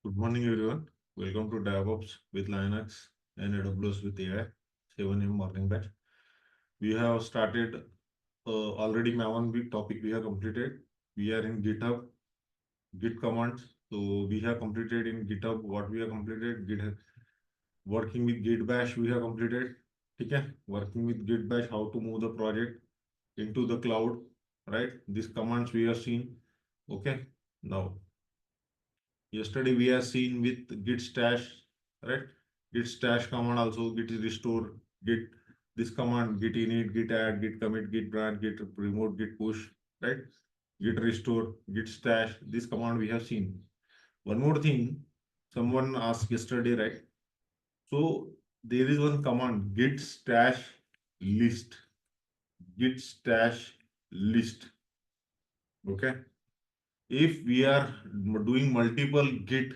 Good morning, everyone. Welcome to Devops with Linux and AWS with AI, 7 a.m. morning batch. We have started already my one big topic we have completed. We are in GitHub, Git commands. So we have completed in GitHub what we have completed. Working with Git bash we have completed. Okay? Working with Git bash, how to move the project into the cloud, right? These commands we have seen. Okay. Now, yesterday we have seen with git stash, right? Git stash command also, git restore, git this command, git init, git add, git commit, git branch, git remote, git push, right? Git restore, git stash. This command we have seen. One more thing, someone asked yesterday, right? So there is one command, git stash list. Git stash list. Okay. If we are doing multiple git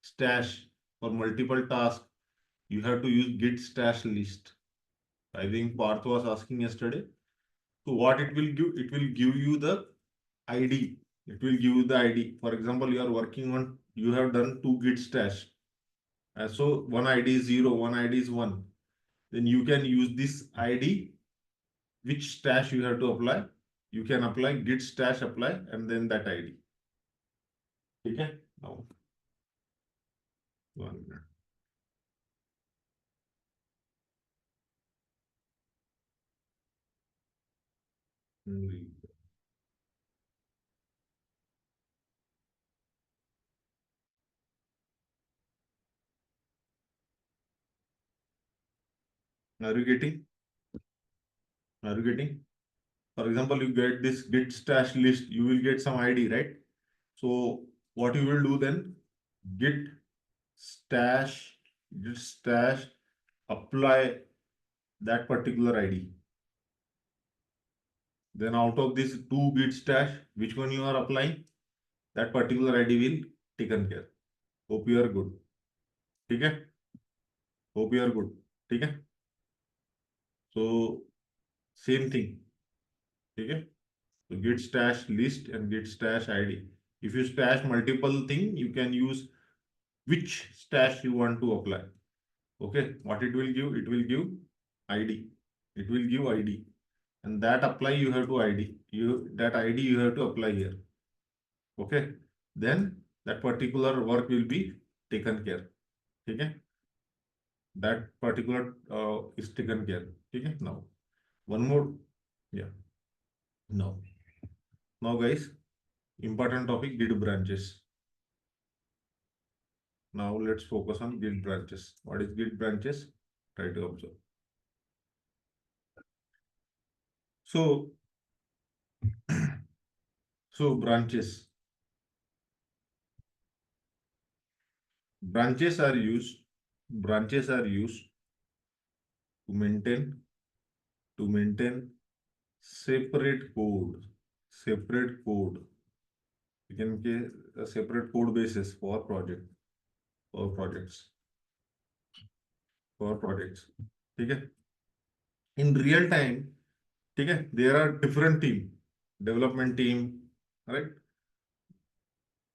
stash for multiple tasks, you have to use git stash list. I think Parth was asking yesterday. So what it will give? It will give you the ID. It will give you the ID. For example, you are working on, you have done two git stash. So one ID is 0, one ID is 1. Then you can use this ID, which stash you have to apply. You can apply git stash apply and then that ID. Okay? Now, 1 minute. Are you getting? Are you getting? For example, you get this git stash list, you will get some ID, right? So what you will do then, git stash, git stash, apply that particular ID. Then out of this two git stash, which one you are applying, that particular ID will taken care. Hope you are good. Okay? Hope you are good. Okay? So same thing. Okay? So git stash list and git stash ID. If you stash multiple thing, you can use which stash you want to apply. Okay, what it will give? It will give ID. It will give ID. And that apply you have to ID. That ID you have to apply here. Okay. Then that particular work will be taken care. Okay. That particular is taken care. Okay. Now, one more. Yeah. Now, guys, important topic, Git branches. Now let's focus on Git branches. What is Git branches? Try to observe. So, branches. Branches are used to maintain separate code. Separate code. You can get a separate code basis for projects. Okay. In real time, okay, there are different team, development team, right?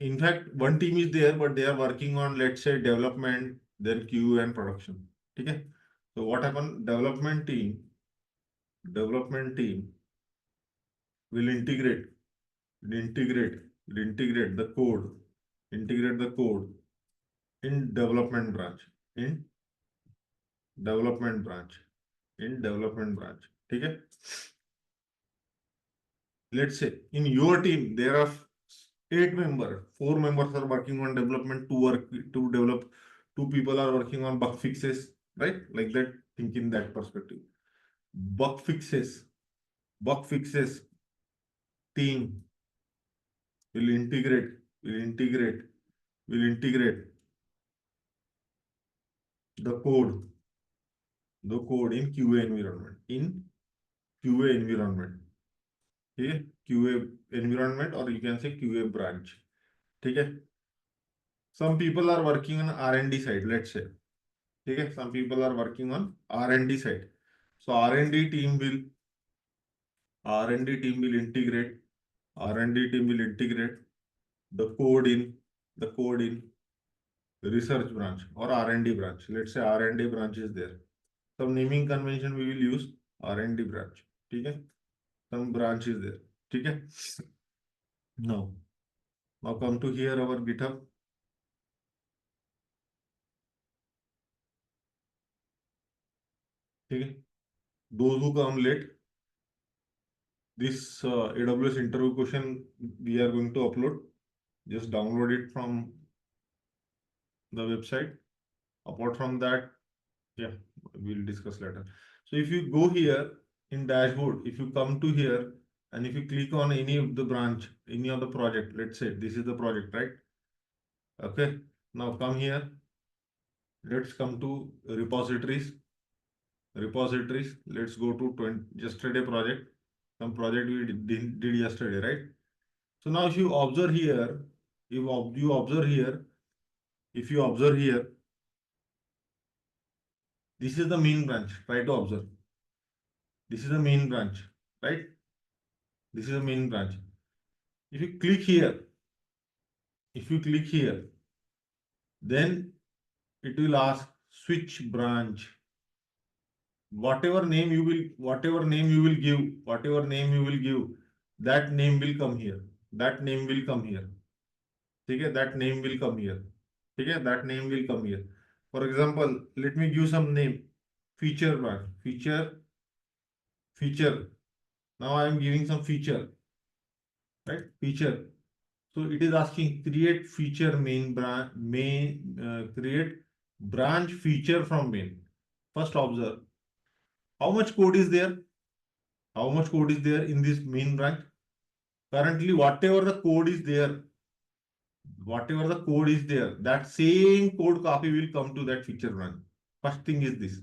In fact, one team is there, but they are working on, let's say, development, then QA and production. Okay. So what happened? Development team will integrate the code, in development branch, in development branch, Okay. Let's say in your team there are 8 members, 4 members are working on development, to develop, 2 people are working on bug fixes, right? Like that, think in that perspective. Bug fixes team will integrate the code in QA environment. Okay, QA environment, or you can say QA branch. Okay. Some people are working on R&D side, let's say. Okay, some people are working on R&D side. So R&D team will integrate the code in research branch or R&D branch. Let's say R&D branch is there. Some naming convention we will use R&D branch. Okay? Some branch is there. Okay? Now come to here our GitHub. Okay? Those who come late, this AWS interview question we are going to upload. Just download it from the website. Apart from that, yeah, we'll discuss later. So if you go here in dashboard, if you come to here and if you click on any of the branch, any of the project, let's say this is the project, right? Okay. Now come here. Let's come to repositories. Repositories. Let's go to yesterday project. Some project we did yesterday, right? So now if you observe here, you observe here, if you observe here, this is the main branch. Try to observe. This is the main branch, right? This is the main branch. If you click here, if you click here, then it will ask switch branch. Whatever name you will give, that name will come here. That name will come here. Okay, that name will come here. Okay, that name will come here. For example, let me give some name. Feature branch. Feature. Now I am giving some feature. Right? Feature. So it is asking create feature create branch feature from main. First observe how much code is there. How much code is there in this main branch? Currently, whatever the code is there, that same code copy will come to that feature branch. First thing is this.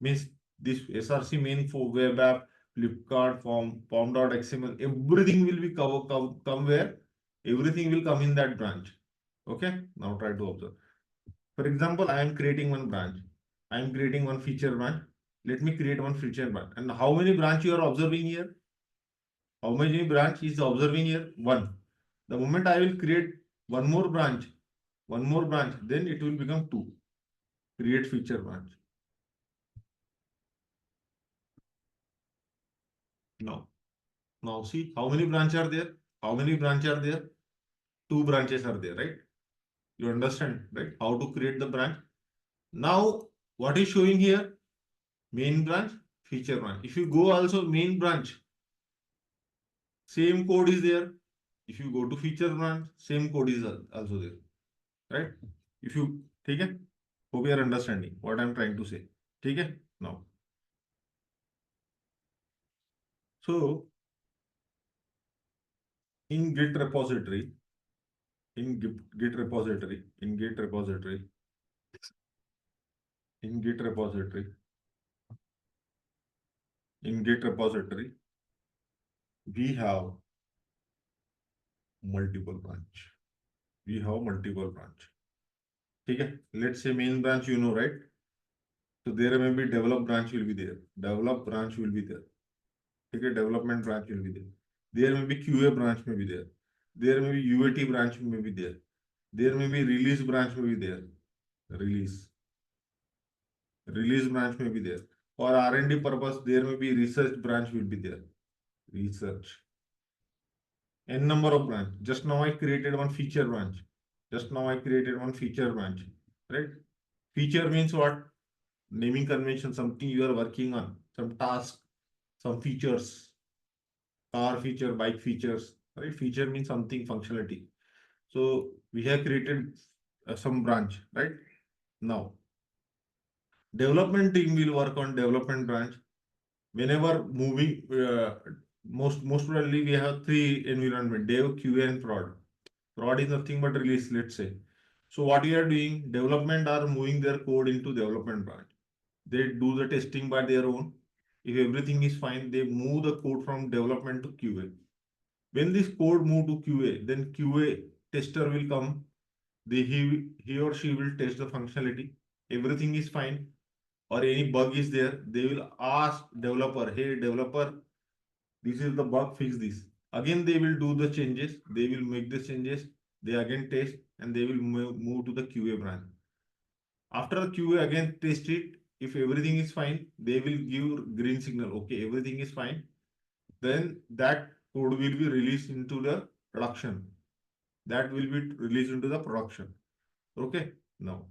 Means this SRC main for web app, Flipkart, form.xml, everything will be come where? Everything will come in that branch. Okay, now try to observe. For example, I am creating one branch. I am creating one feature branch. Let me create one feature branch. And how many branch you are observing here? How many branch is observing here? One. The moment I will create one more branch, then it will become two. Create feature branch. Now see how many branches are there? How many branches are there? Two branches are there, right? You understand, right? How to create the branch. Now, what is showing here? Main branch, feature branch. If you go also main branch, same code is there. If you go to feature branch, same code is also there, right? If you, okay? Hope you are understanding what I'm trying to say. Okay? Now, so in Git repository, in Git repository, in Git repository, in Git repository, in Git repository, we have multiple branch. We have multiple branch. Okay? Let's say main branch, you know, right? So there may be develop branch will be there. Develop branch will be there. Okay, development branch will be there. There may be QA branch may be there. There may be UAT branch may be there. There may be release branch may be there. Release branch may be there. For R&D purpose, there may be research branch will be there. Research. N number of branch. Just now I created one feature branch. Right? Feature means what? Naming convention, something you are working on, some task, some features, car feature, bike features, right? Feature means something functionality. So we have created some branch, right? Now, development team will work on development branch. Whenever moving, most probably we have three environment: dev, QA, and prod. Prod is nothing but release, let's say. So what we are doing, development are moving their code into development branch. They do the testing by their own. If everything is fine, they move the code from development to QA. When this code move to QA, then QA tester will come. He or she will test the functionality. Everything is fine or any bug is there. They will ask developer, hey developer, this is the bug, fix this. Again, they will do the changes. They will make the changes. They again test and they will move to the QA branch. After the QA again test it. If everything is fine, they will give green signal. Okay, everything is fine. Then that code will be released into the production. That will be released into the production. Okay, now,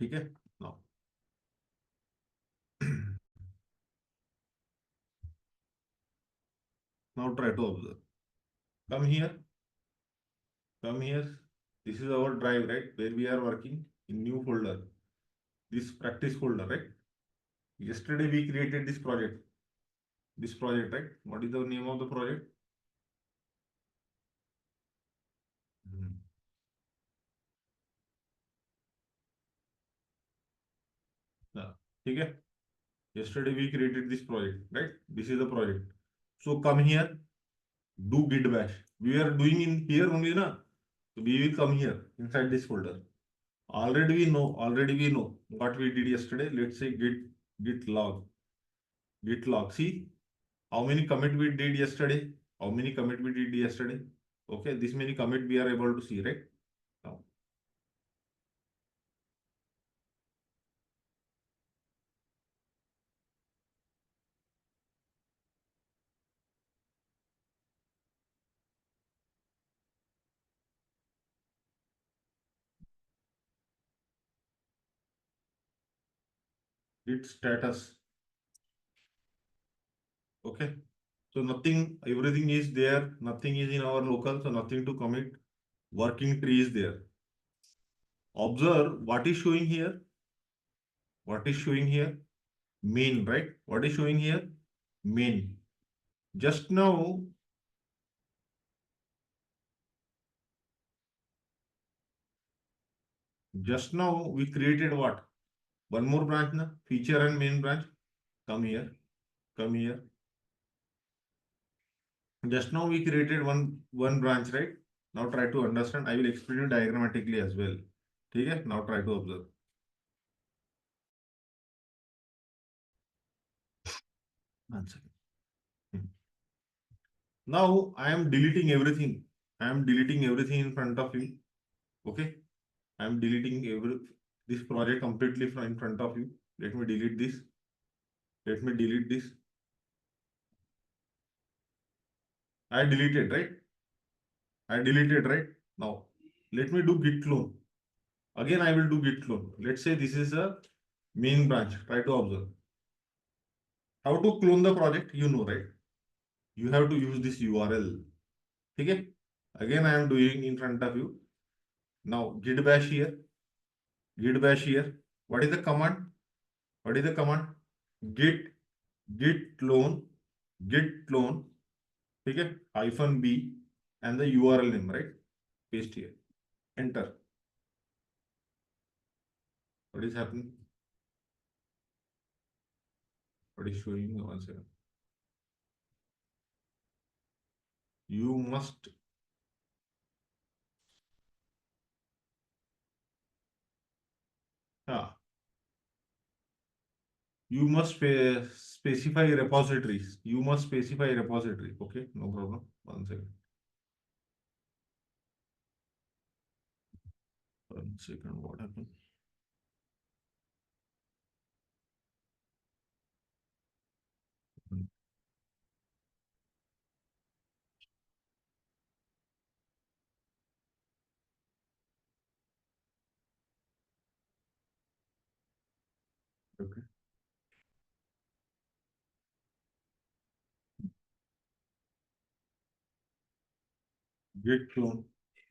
okay, now. Now try to observe. Come here, come here. This is our drive, right? Where we are working in new folder. This practice folder, right? Yesterday we created this project. This project, right? What is the name of the project? Hmm. Yeah. Okay. Yesterday we created this project, right? This is the project. So come here, do git bash. We are doing in here only, na? So we will come here inside this folder. Already we know what we did yesterday. Let's say git log, git log. See how many commit we did yesterday. How many commit we did yesterday? Okay, this many commit we are able to see, right? Now git status. Okay. So nothing, everything is there. Nothing is in our local. So nothing to commit. Working tree is there. Observe what is showing here. What is showing here? Main, right? What is showing here? Main. Just now, just now we created what? One more branch, na? Feature and main branch. Come here. Come here. Just now we created one branch, right? Now try to understand. I will explain you diagrammatically as well. Okay? Now try to observe. One second. Hmm. Now I am deleting everything. I am deleting everything in front of you. Okay? I am deleting this project completely from in front of you. Let me delete this. Let me delete this. I deleted, right? I deleted, right? Now let me do git clone. Again, I will do git clone. Let's say this is a main branch. Try to observe. How to clone the project? You know, right? You have to use this URL. Okay? Again, I am doing in front of you. Now git bash here. Git bash here. What is the command? What is the command? Git git clone git clone. Okay? -b and the URL name, right? Paste here. Enter. What is happening? What is showing? One second. You must ah, you must specify repositories. You must specify repository. Okay, no problem. One second. One second. What happened? Okay. Git clone.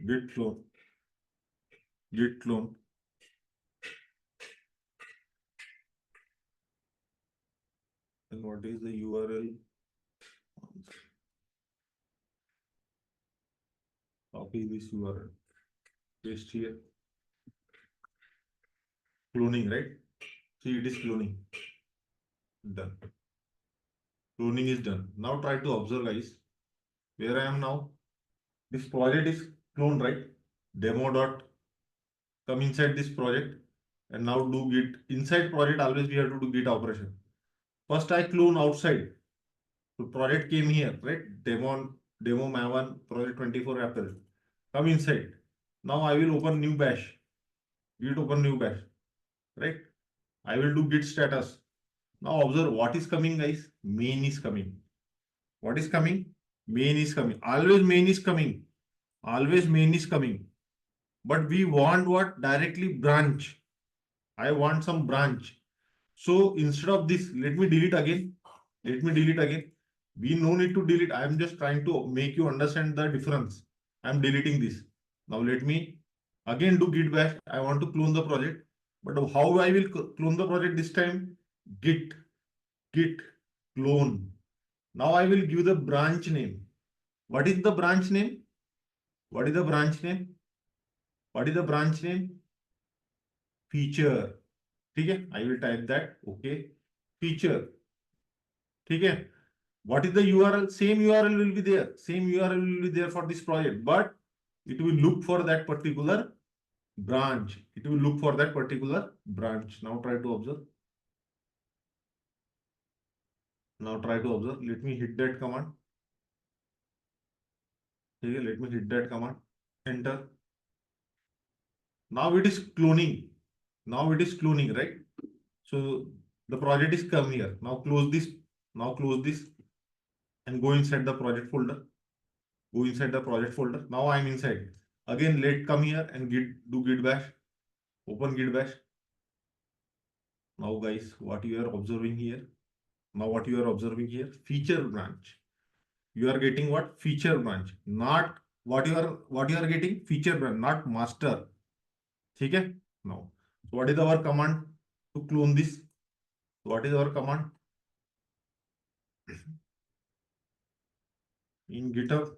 Git clone. Git clone. And what is the URL? Copy this URL. Paste here. Cloning, right? See, it is cloning. Done. Cloning is done. Now try to observe, guys. Where I am now. This project is cloned, right? Demo dot come inside this project and now do git inside project. Always we have to do git operation. First I clone outside. So project came here, right? Demo maven project 24 April. Come inside. Now I will open new bash. Git open new bash. Right? I will do git status. Now observe what is coming, guys. Main is coming. What is coming? Main is coming. Always main is coming. Always main is coming. But we want what? Directly branch. I want some branch. So instead of this, let me delete again. Let me delete again. We no need to delete. I am just trying to make you understand the difference. I am deleting this. Now let me again do git bash. I want to clone the project. But how I will clone the project this time? Git clone. Now I will give the branch name. What is the branch name? What is the branch name? What is the branch name? Feature. ठीक है? I will type that. Okay. Feature. ठीक है? What is the URL? Same URL will be there. Same URL will be there for this project, but it will look for that particular branch. It will look for that particular branch. Now try to observe. Now try to observe. Let me hit that command. Okay, let me hit that command. Enter. Now it is cloning. Now it is cloning, right? So the project is come here. Now close this. Now close this and go inside the project folder. Go inside the project folder. Now I'm inside. Again, let come here and do git bash. Open git bash. Now guys, what you are observing here? Now what you are observing here? Feature branch. You are getting what? Feature branch. Not what you are getting? Feature branch, not master. Okay? Now, so what is our command to clone this? What is our command? In GitHub,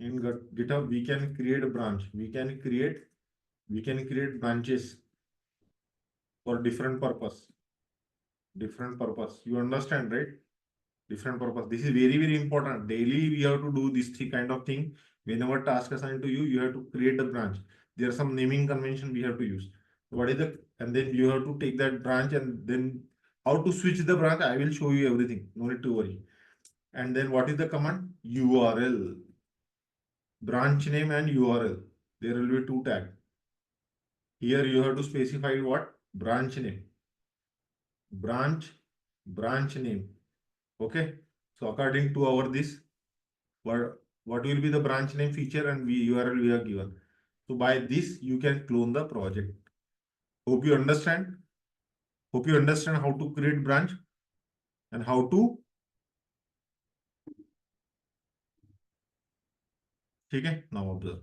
in GitHub, we can create a branch. We can create branches for different purpose. Different purpose. You understand, right? Different purpose. This is very, very important. Daily, we have to do this kind of thing. Whenever task assigned to you, you have to create a branch. There are some naming convention we have to use. What is the, and then you have to take that branch and then how to switch the branch. I will show you everything. No need to worry. And then what is the command? URL. Branch name and URL. There will be two tags. Here you have to specify what? Branch name. Branch name. Okay. So according to our this, what will be the branch name, feature, and URL we are given. So by this you can clone the project. Hope you understand. Hope you understand how to create branch and how to. Okay. Now observe.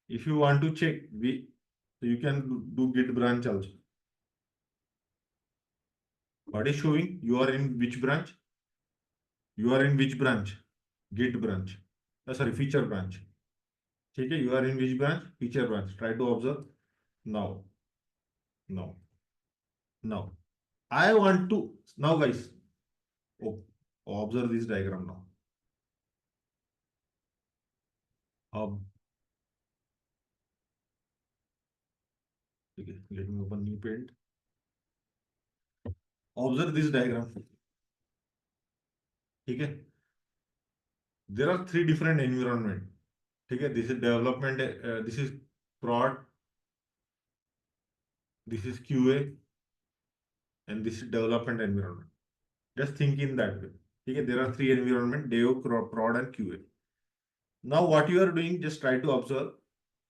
If you want to check, so you can do git branch also. What is showing? You are in which branch? You are in which branch? Git branch. Sorry, feature branch. Okay, you are in which branch? Feature branch. Try to observe. Now. Now. Now. I want to. Now, guys. Oh, observe this diagram now. Okay, let me open new paint. Observe this diagram. Okay. There are three different environment. Okay, this is development. This is prod. This is QA, and this is development environment. Just think in that way. Okay, there are three environment: Dev, prod, and QA. Now, what you are doing? Just try to observe.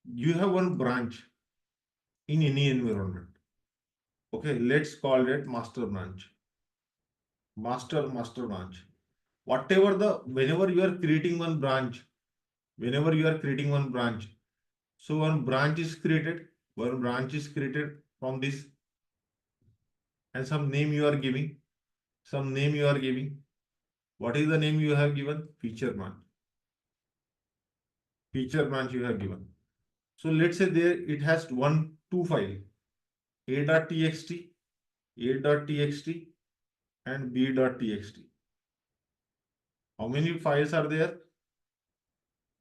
You have one branch in any environment. Okay, let's call it master branch. Master branch. Whatever whenever you are creating one branch, so one branch is created. One branch is created from this, and some name you are giving. Some name you are giving. What is the name you have given? Feature branch. Feature branch you have given. So let's say there it has two file, a.txt, a.txt, and b.txt. How many files are there?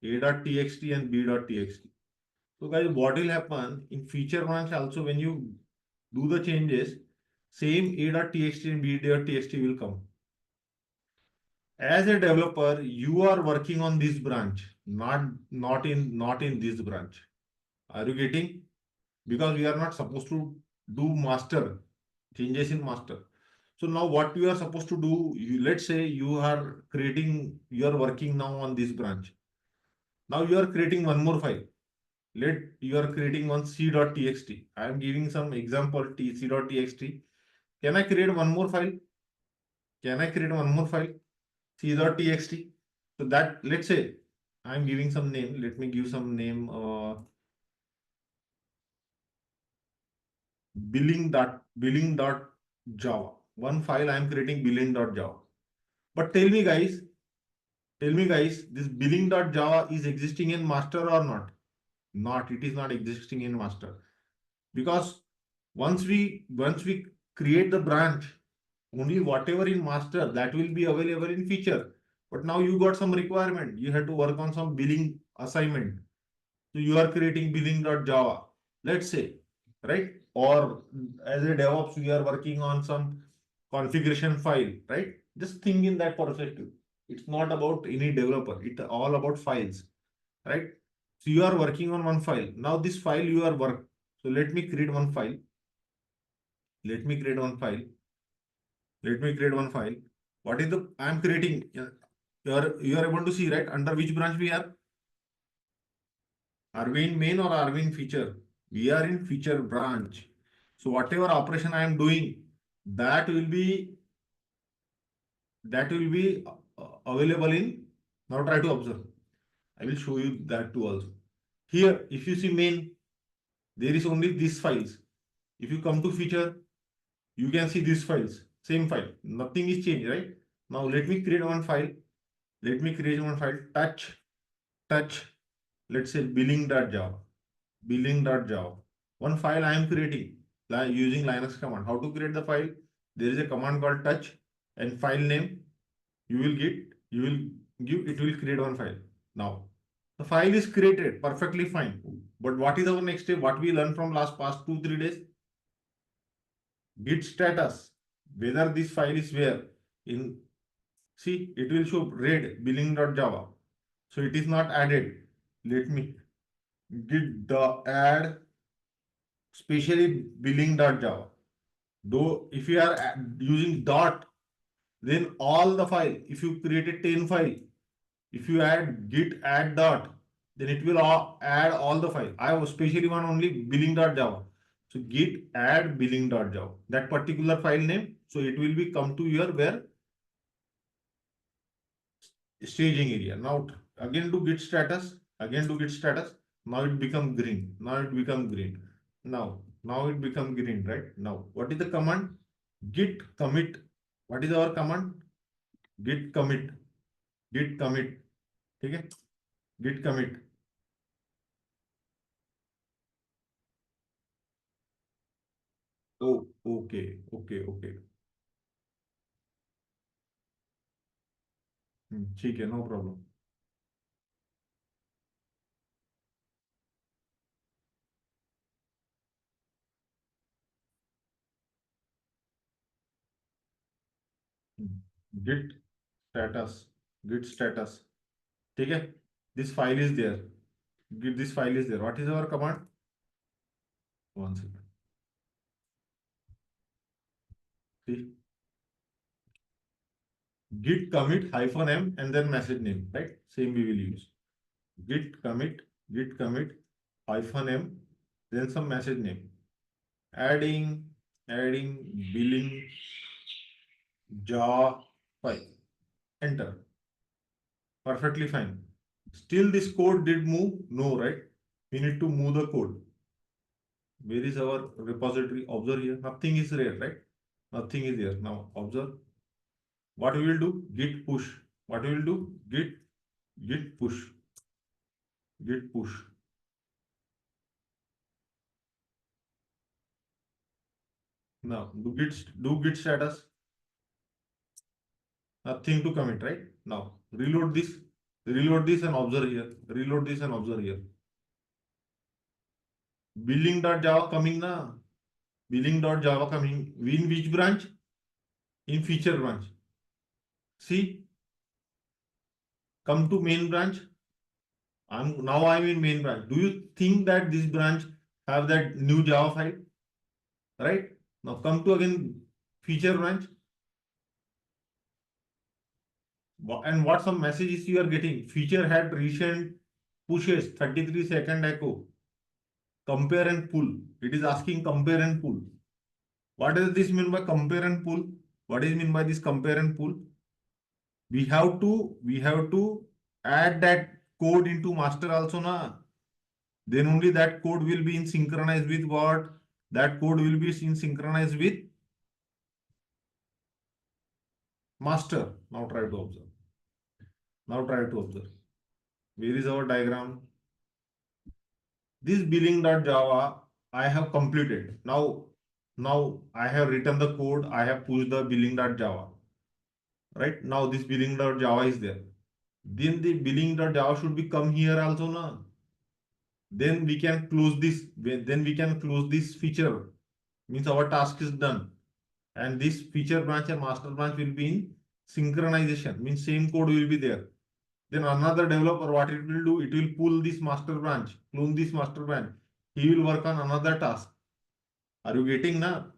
A.txt and b.txt. So guys, what will happen in feature branch also when you do the changes, same a.txt and b.txt will come. As a developer, you are working on this branch, not in this branch. Are you getting? Because we are not supposed to do master changes in master. So now what you are supposed to do, let's say you are working now on this branch. Now you are creating one more file. You are creating one c.txt. I am giving some example c.txt. Can I create one more file? Can I create one more file? c.txt. So that, let's say I am giving some name. Let me give some name. Billing.java. One file I am creating billing.java. But tell me guys, this billing.java is existing in master or not? Not, it is not existing in master. Because once we create the branch, only whatever in master that will be available in feature. But now you got some requirement. You have to work on some billing assignment. So you are creating billing.java, let's say, right? Or as a DevOps, we are working on some configuration file, right? Just think in that perspective. It's not about any developer. It's all about files, right? So you are working on one file. Now this file you are work. So let me create one file. Let me create one file. Let me create one file. What is the I am creating? You are able to see, right? Under which branch we are? Are we in main or are we in feature? We are in feature branch. So whatever operation I am doing, that will be available in. Now try to observe. I will show you that too also. Here, if you see main, there is only these files. If you come to feature, you can see these files. Same file. Nothing is changed, right? Now let me create one file. Let me create one file. Touch. Let's say billing.java. Billing.java. One file I am creating using Linux command. How to create the file? There is a command called touch and file name. You will give, it will create one file. Now the file is created perfectly fine. But what is our next step? What we learned from past 2-3 days? Git status. Whether this file is where in, see, it will show red billing.java. So it is not added. Let me git the add especially billing.java. Though if you are using dot, then all the file, if you created 10 file, if you add git add dot, then it will add all the file. I have especially one only billing.java. So git add billing.java, that particular file name. So it will be come to your where staging area. Now again do git status, again do git status. Now it become green. Now it become green. Now it become green, right? Now what is the command? Git commit. What is our command? Git commit. Git commit. Okay? Git commit. Oh, okay. ठीक है, no problem. Hmm. Git status. Git status. ठीक है? This file is there. This file is there. What is our command? One second. See, git commit hyphen m and then message name, right? Same we will use. Git commit, git commit hyphen m, then some message name. Adding billing jar file. Enter. Perfectly fine. Still this code did move? No, right? We need to move the code. Where is our repository? Observe here. Nothing is there, right? Nothing is there. Now observe. What we will do? Git push. What we will do? Git push. Git push. Now do git status. Nothing to commit, right? Now reload this. Reload this and observe here. Reload this and observe here. Billing.java coming na. Billing.java coming. In which branch? In feature branch. See? Come to main branch. I'm in main branch. Do you think that this branch have that new Java file? Right? Now come to again feature branch. And what some messages you are getting? Feature had recent pushes 33-second echo. Compare and pull. It is asking compare and pull. What does this mean by compare and pull? What is mean by this compare and pull? We have to add that code into master also na. Then only that code will be in synchronized with what? That code will be in synchronized with master. Now try to observe. Now try to observe. Where is our diagram? This billing.java I have completed. Now I have written the code. I have pushed the billing.java. Right now this billing.java is there. Then the billing.java should be come here also na. Then we can close this. Then we can close this feature. Means our task is done. And this feature branch and master branch will be in synchronization. Means same code will be there. Then another developer, what it will do, it will pull this master branch, clone this master branch. He will work on another task. Are you getting now?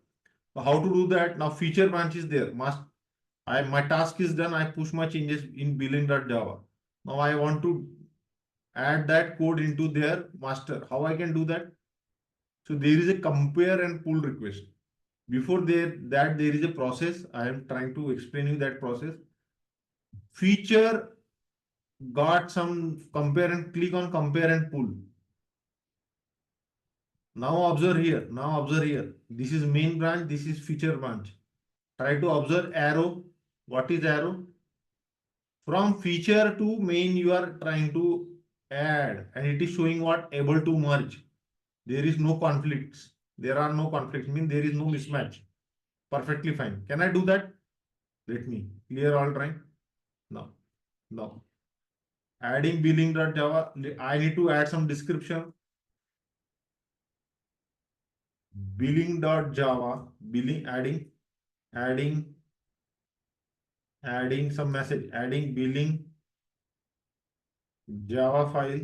How to do that? Now feature branch is there. My task is done. I push my changes in billing.java. Now I want to add that code into their master. How I can do that? So there is a compare and pull request. Before there is a process. I am trying to explain you that process. Feature got some compare and click on compare and pull. Now observe here. Now observe here. This is main branch. This is feature branch. Try to observe arrow. What is arrow? From feature to main, you are trying to add, and it is showing what? Able to merge. There is no conflicts. There are no conflicts. Means there is no mismatch. Perfectly fine. Can I do that? Let me clear all trying. Now. Now. Adding billing.java. I need to add some description. Billing.java. Billing adding some message. Adding billing Java file.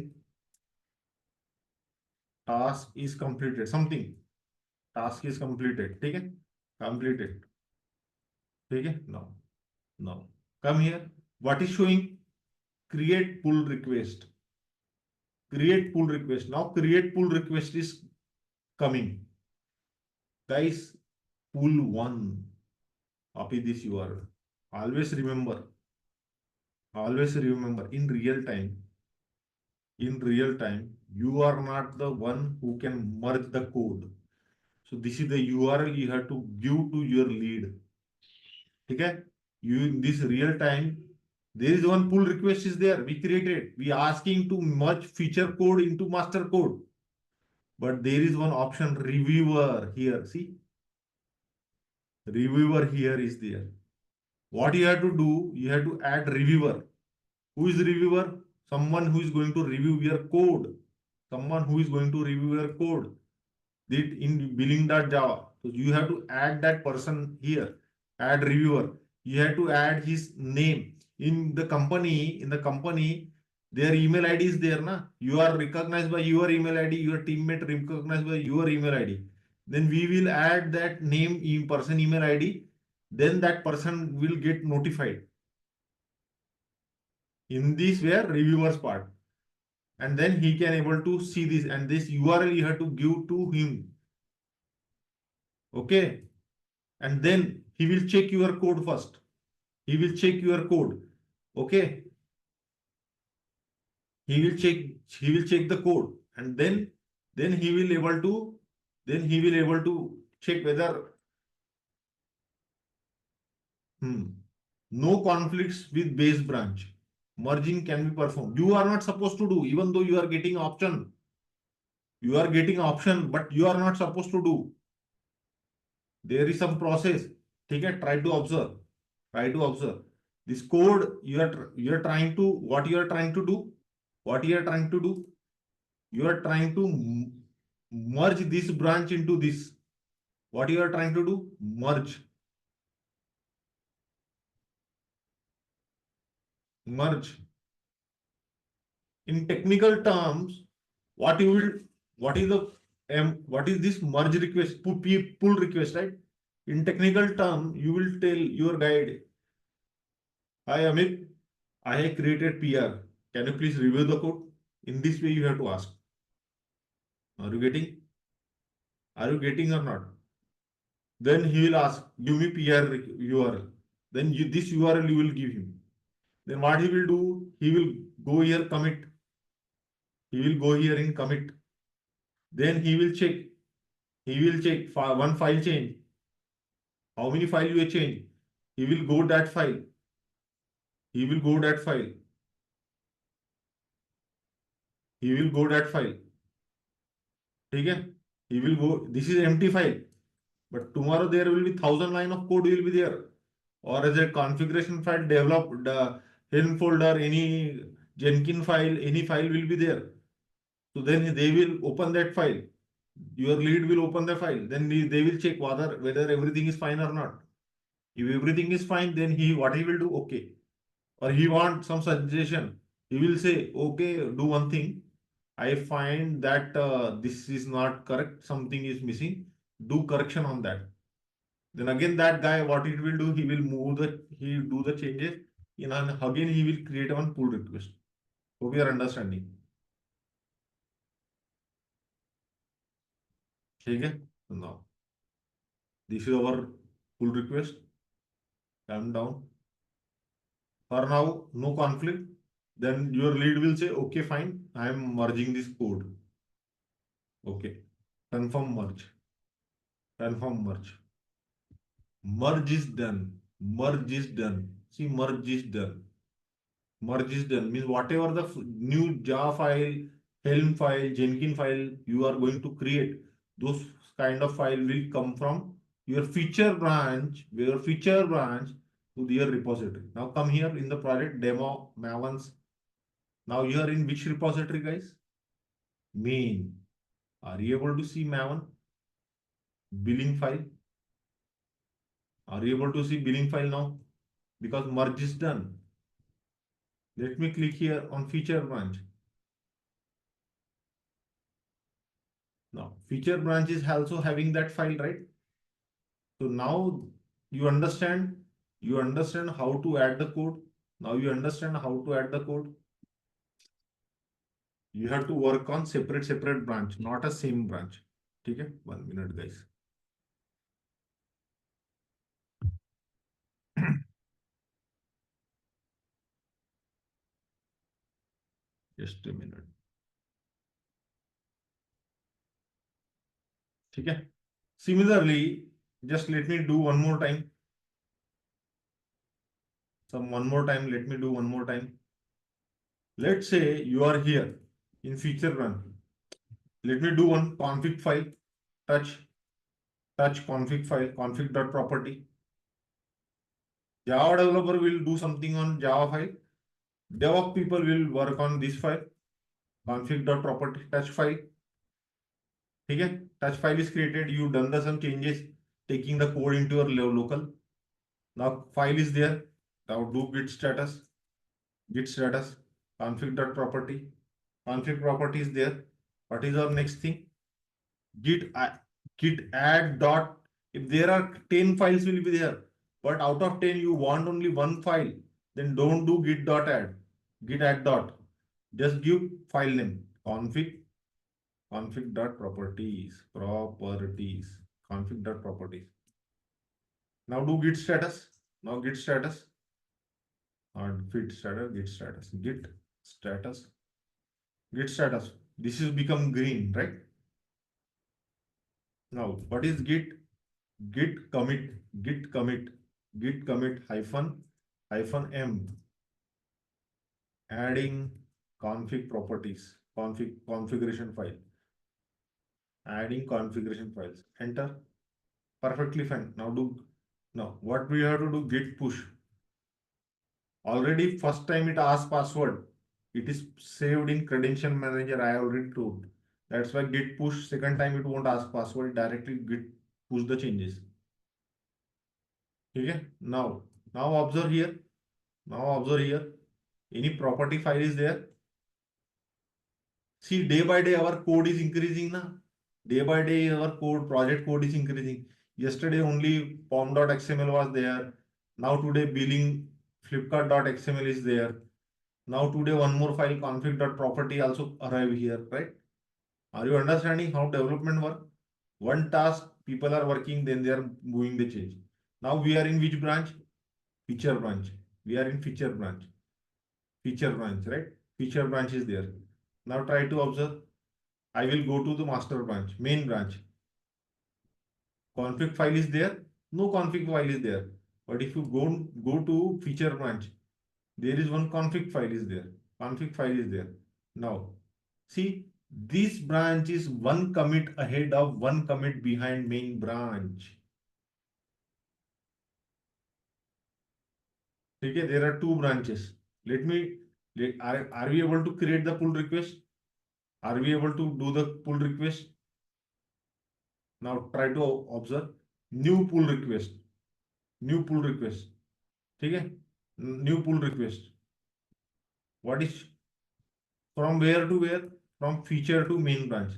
Task is completed. Something. Task is completed. ठीक है? Completed. ठीक है? Now. Now. Come here. What is showing? Create pull request. Create pull request. Now create pull request is coming. Guys, pull one. Copy this URL. Always remember. Always remember. In real time, you are not the one who can merge the code. So this is the URL you have to give to your lead. Okay? You in this real time, there is one pull request is there. We created. We asking to merge feature code into master code. But there is one option reviewer here. See? Reviewer here is there. What you have to do, you have to add reviewer. Who is reviewer? Someone who is going to review your code. Someone who is going to review your code. Did in billing.java. So you have to add that person here. Add reviewer. You have to add his name. In the company, their email ID is there. Na? You are recognized by your email ID. Your teammate recognized by your email ID. Then we will add that name in person email ID. Then that person will get notified. In this where reviewers part. And then he can able to see this, and this URL you have to give to him. Okay. And then he will check your code first. He will check your code. Okay. He will check the code, and then he will able to check whether no conflicts with base branch. Merging can be performed. You are not supposed to do, even though you are getting option. You are getting option, but you are not supposed to do. There is some process. Okay, try to observe. Try to observe. This code you are trying to, what you are trying to do? What you are trying to do? You are trying to merge this branch into this. What you are trying to do? Merge. Merge. in technical terms, what you will, what is the what is this merge request, pull request, right? In technical term, you will tell your guide, hi Amit, I have created PR. Can you please review the code? In this way, you have to ask. Are you getting? Are you getting or not? Then he will ask, give me PR URL. Then this URL you will give him. Then what he will do? He will go here commit. He will go here in commit. Then he will check. He will check one file change. How many file you have changed? He will go that file. He will go that file. He will go that file. ठीक है? He will go. This is empty file. But tomorrow there will be 1,000 line of code will be there. Or as a configuration file developed, the helm folder, any Jenkins file, any file will be there. So then they will open that file. Your lead will open the file. Then they will check whether everything is fine or not. If everything is fine, then what he will do? Okay. Or he wants some suggestion. He will say, okay, do one thing. I find that this is not correct. Something is missing. Do correction on that. Then again, that guy, what it will do? He do the changes. And again, he will create one pull request. Hope you are understanding. Okay? Now, this is our pull request. Calm down. For now, no conflict. Then your lead will say, okay, fine. I am merging this code. Okay. Confirm merge. Confirm merge. Merge is done. Merge is done. See, merge is done. Merge is done means whatever the new Java file, Helm file, Jenkins file you are going to create, those kind of file will come from your feature branch to their repository. Now come here in the project demo Mavens. Now you are in which repository, guys? Main. Are you able to see Maven billing file? Are you able to see billing file now? Because merge is done. Let me click here on feature branch. Now, feature branch is also having that file, right? So now you understand how to add the code. Now you understand how to add the code. You have to work on separate branch, not a same branch. Okay, 1 minute, guys. Just a minute. Okay. Similarly, just let me do one more time. One more time. Let me do one more time. Let's say you are here in feature branch. Let me do one config file. Touch config file, config.property. Java developer will do something on Java file. Devops people will work on this file, config.property touch file. Okay, touch file is created. You done some changes, taking the code into your local. Now file is there. Now do git status, config.property. Config property is there. What is our next thing? Git add dot. If there are 10 files will be there, but out of 10 you want only one file, then don't do git add dot. Just give file name config.properties config.properties. Now do git status. Now git status and git status. This is become green, right? Now what is git commit hyphen m, adding config properties, configuration file, adding configuration files. Enter. Perfectly fine. Now what we have to do? Git push. Already first time it asks password. It is saved in credential manager. I already told. That's why git push. Second time it won't ask password. Directly git push the changes. Okay. Now observe here. Any property file is there. See, day by day our code is increasing now. Day by day our code, project code is increasing. Yesterday only pom.xml was there. Now today billing flipkart.xml is there. Now today one more file config.property also arrive here, right? Are you understanding how development work? One task people are working, then they are moving the change. Now we are in which branch? Feature branch. We are in feature branch. Feature branch, right? Feature branch is there. Now try to observe. I will go to the master branch, main branch. Config file is there. No config file is there. But if you go to feature branch, there is one config file is there. Config file is there. Now, see, this branch is one commit ahead of one commit behind main branch. Okay, there are two branches. Are we able to create the pull request? Are we able to do the pull request? Now try to observe new pull request. New pull request. ठीक है? New pull request. What is from where to where? From feature to main branch.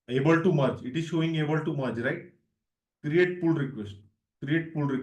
Able to merge. It is showing able to merge, right? Create pull request. Create pull request.